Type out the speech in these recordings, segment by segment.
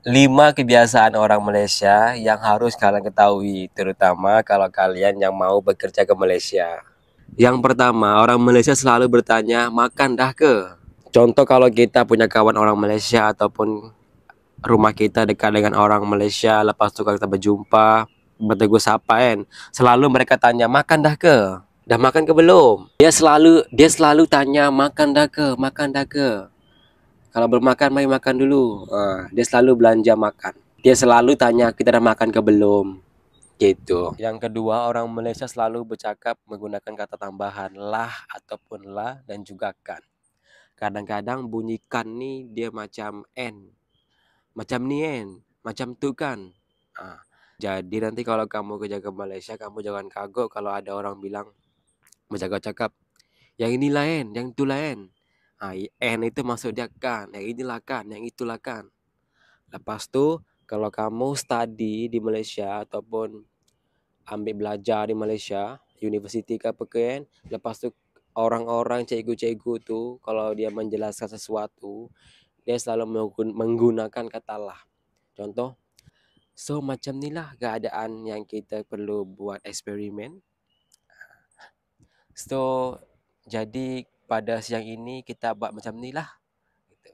5 kebiasaan orang Malaysia yang harus kalian ketahui, terutama kalau kalian yang mau bekerja ke Malaysia. Yang pertama, orang Malaysia selalu bertanya, makan dah ke? Contoh kalau kita punya kawan orang Malaysia ataupun rumah kita dekat dengan orang Malaysia, lepas tu kalau kita berjumpa, bertegur sapa kan, selalu mereka tanya, makan dah ke? Dah makan ke belum? Dia selalu tanya, makan dah ke? Makan dah ke? Kalau belum makan, mari makan dulu. Dia selalu belanja makan. Dia selalu tanya kita dah makan ke belum. Gitu. Yang kedua, orang Malaysia selalu bercakap menggunakan kata tambahan lah ataupun lah dan juga kan. Kadang-kadang bunyi kan ni dia macam n. Macam ni kan. Macam tu kan. Ah, jadi nanti kalau kamu kerja ke Malaysia, kamu jangan kagok kalau ada orang bilang bercakap-cakap, yang inilah kan, yang itulah kan. N itu maksud dia kan, yang inilah kan, yang itulah kan. Lepas tu kalau kamu study di Malaysia ataupun ambil belajar di Malaysia, universiti ke apa ke kan, lepas tu orang-orang cikgu-cikgu tu kalau dia menjelaskan sesuatu, dia selalu menggunakan kata lah. Contoh, so macam ni lah keadaan yang kita perlu buat eksperimen. So jadi pada siang ini kita buat macam ni lah. Gitu.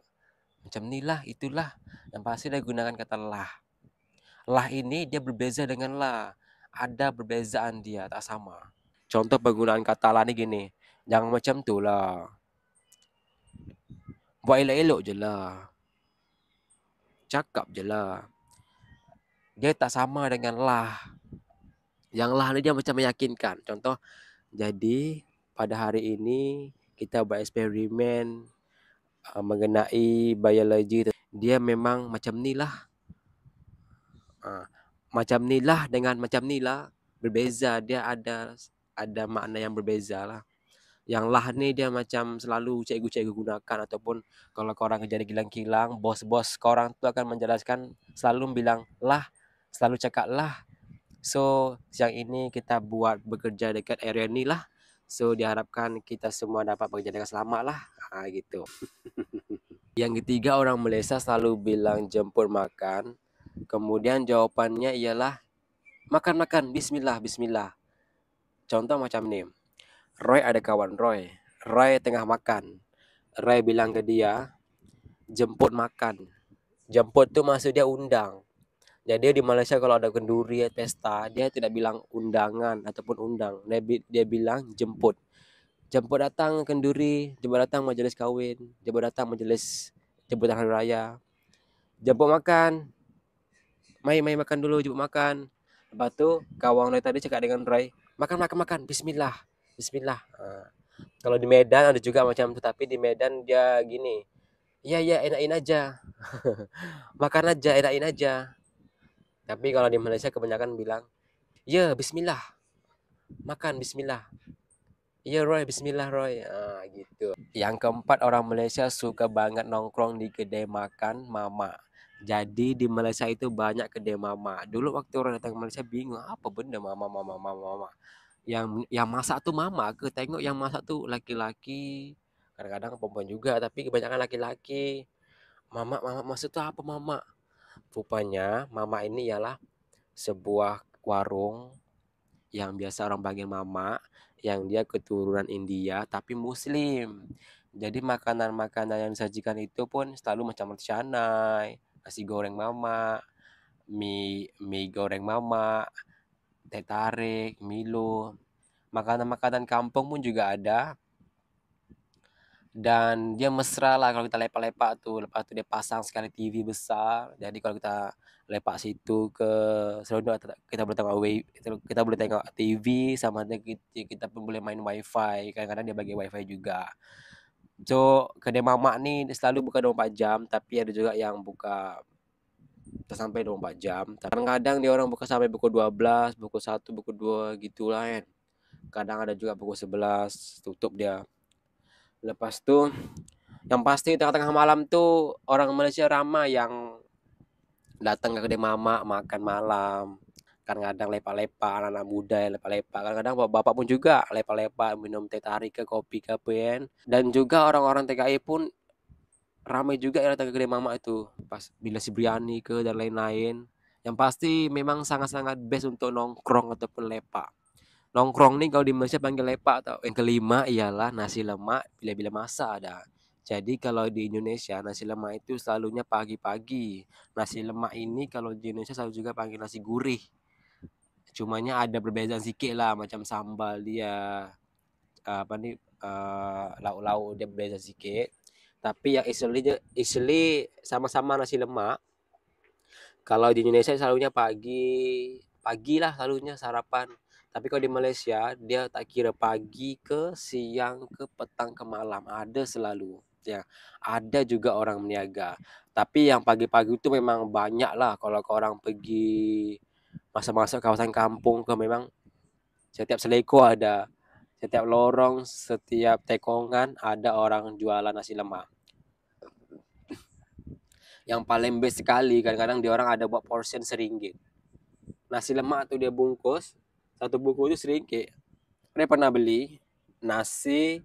Macam ni lah, itulah. Yang pasti dia gunakan kata lah. Lah ini dia berbeza dengan lah. Ada perbezaan dia, tak sama. Contoh penggunaan kata lah ni gini. Jangan macam tu lah. Buat elok-elok je lah. Cakap je lah. Dia tak sama dengan lah. Yang lah ni dia macam meyakinkan. Contoh, jadi pada hari ini kita buat eksperimen mengenai biologi. Dia memang macam ni lah. Macam ni lah dengan macam ni lah berbeza. Dia ada makna yang berbeza lah. Yang lah ni dia macam selalu cikgu-cikgu gunakan, ataupun kalau korang kerja di kilang-kilang, bos-bos korang tu akan menjelaskan, selalu bilang lah, selalu cakap lah. So siang ini kita buat bekerja dekat area ni lah. So diharapkan kita semua dapat bekerja dengan selamat lah. Gitu. Yang ketiga, orang Malaysia selalu bilang jemput makan. Kemudian jawapannya ialah makan-makan, bismillah, bismillah. Contoh macam ni. Roy ada kawan Roy. Roy tengah makan. Roy bilang ke dia, jemput makan. Jemput tu maksud dia undang. Jadi di Malaysia kalau ada kenduri pesta, dia tidak bilang undangan ataupun undang. Dia bilang jemput. Jemput datang kenduri, jemput datang majlis kahwin, jemput datang majlis jemputan hari raya. Jemput makan. Mai makan dulu, jemput makan. Lepas tu kawan Roy tadi cakap dengan Roy, makan, bismillah. Bismillah. Kalau di Medan ada juga macam tu, tapi di Medan dia gini, iya enakin aja. Makan aja, enakin aja. Tapi kalau di Malaysia kebanyakan bilang, ya bismillah. Makan bismillah. Ya Roy, bismillah Roy. Gitu. Yang keempat, orang Malaysia suka banget nongkrong di kedai makan mama. Jadi di Malaysia itu banyak kedai mama. Dulu waktu orang datang ke Malaysia bingung, apa benda mama. Yang masak tuh mama ke? Tengok yang masak tuh laki-laki, kadang-kadang perempuan juga, tapi kebanyakan laki-laki. Mama maksud tuh apa mama? Rupanya mama ini ialah sebuah warung yang biasa orang panggil mama, yang dia keturunan India tapi Muslim. Jadi makanan-makanan yang disajikan itu pun selalu macam roti canai, nasi goreng mama, mie goreng mama, teh tarik, Milo. Makanan-makanan kampung pun juga ada. Dan dia mesra lah kalau kita lepak-lepak tuh. Lepas tu dia pasang sekali TV besar. Jadi kalau kita lepak situ ke seronok, kita boleh tengok kita boleh tengok TV, sama ada kita pun boleh main wifi. Kadang-kadang dia bagi wifi juga. So kedai mamak ni selalu buka 24 jam, tapi ada juga yang buka tak sampai 24 jam. Kadang-kadang dia orang buka sampai pukul 12, pukul 1, pukul 2 gitulah kan. Kadang ada juga pukul 11 tutup dia. Lepas tu yang pasti tengah-tengah malam tu orang Malaysia ramai yang datang ke kedai mamak makan malam. Kadang-kadang lepak-lepak, anak-anak muda yang lepak-lepak. Kadang-kadang bapak pun juga lepak-lepak minum teh tarik ke kopi ke apa kan. Dan juga orang-orang TKI pun ramai juga yang datang ke kedai mamak itu pas bila si biryani ke dan lain-lain. Yang pasti memang sangat-sangat best untuk nongkrong ataupun lepak. Nongkrong nih kalau di Malaysia panggil lepak atau yang kelima ialah nasi lemak bila-bila masak ada. Jadi kalau di Indonesia nasi lemak itu selalunya pagi-pagi. Nasi lemak ini kalau di Indonesia selalu juga panggil nasi gurih. Cumanya ada perbedaan sedikit lah macam sambal dia apa nih lauk-lauk dia berbeza sedikit. Tapi yang easily sama-sama nasi lemak. Kalau di Indonesia selalunya pagi lah selalunya sarapan. Tapi kalau di Malaysia dia tak kira pagi ke siang ke petang ke malam ada selalu. Ya, ada juga orang meniaga. Tapi yang pagi-pagi itu memang banyak lah kalau orang pergi masa-masa kawasan kampung ke memang setiap seleko ada, setiap lorong, setiap tekongan ada orang jualan nasi lemak. Yang paling best sekali kadang-kadang dia orang ada buat portion RM1. Nasi lemak tuh dia bungkus, satu bungkus itu RM1. Saya pernah beli nasi,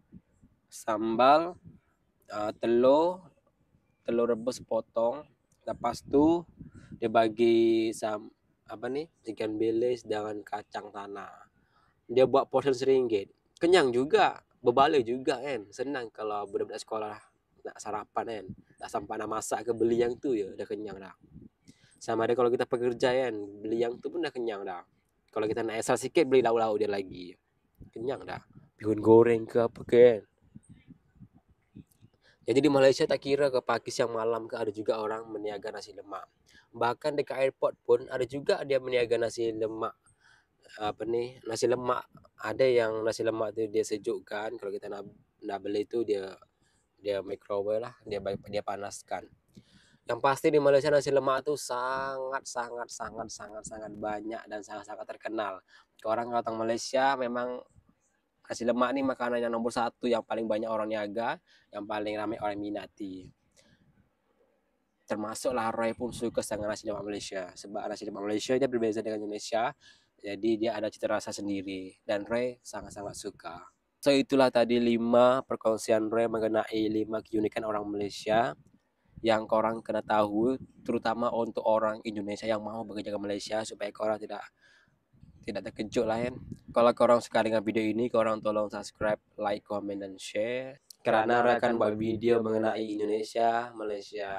sambal, telur rebus potong. Lepas tu dia bagi ikan bilis dengan kacang tanah. Dia buat portion RM1. Kenyang juga, berbaloi juga kan. Senang kalau budak-budak sekolah nak sarapan kan. Tak sampai nak masak ke beli yang tu ya, dah kenyang dah. Sama ada kalau kita pekerja kan, beli yang tu pun dah kenyang dah. Kalau kita nak extra sikit beli lauk-lauk dia lagi. Kenyang dah. Bihun goreng ke apa ke kan. Jadi di Malaysia tak kira ke pagi siang malam ke ada juga orang meniaga nasi lemak. Bahkan dekat airport pun ada juga dia meniaga nasi lemak. Nasi lemak ada yang nasi lemak tu dia sejukkan, kalau kita nak beli tu dia microwave lah, dia panaskan. Yang pasti di Malaysia nasi lemak tu sangat banyak dan sangat terkenal. Orang datang Malaysia memang nasi lemak ni makanan yang nomor satu yang paling banyak orang niaga, yang paling ramai orang minati. Termasuklah Roy pun suka sangat nasi lemak Malaysia, sebab nasi lemak Malaysia dia berbeza dengan Indonesia. Jadi dia ada cita rasa sendiri dan Roy sangat-sangat suka. So itulah tadi 5 perkongsian Roy mengenai 5 keunikan orang Malaysia yang korang kena tahu, terutama untuk orang Indonesia yang mau bekerja ke Malaysia, supaya korang tidak terkejut lah kan. Kalau korang suka dengan video ini, korang tolong subscribe, like, comment, dan share. Kerana Roy akan buat video mengenai Indonesia, Malaysia.